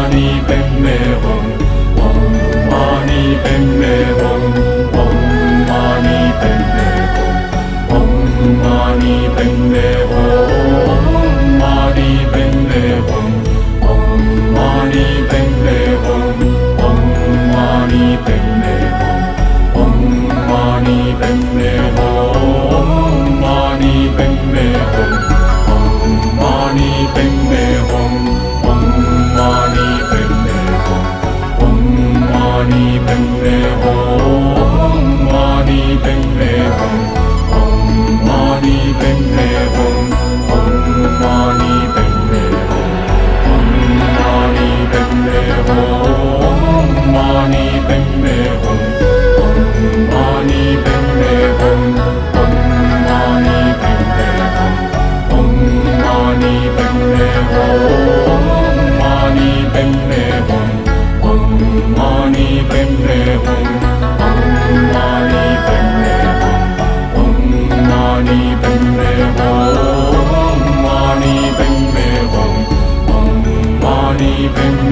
Mani Padme Hum. Om Mani Padme Hum. Om Mani Padme Hum. Om Mani Padme Hum. Mani Padme Hum. Om Mani Padme Hum. Om Mani Padme Hum. Om Mani Padme Hum. Mani Padme Hum. Om Mani Padme Hum. Om Mani Padme Hum. Om Mani Padme Hum. Mani Padme Hum. Om Mani Padme Hum. Om Mani Padme Hum. Om Mani Padme Hum. Mani Padme Hum. Om Mani Padme Hum. Om Mani Padme Hum. Om Mani Padme Hum. Mani Padme Hum. Om Mani Padme Hum. Om Mani Padme Hum. Om Mani Padme Hum. Mani Padme Hum. Om Mani Padme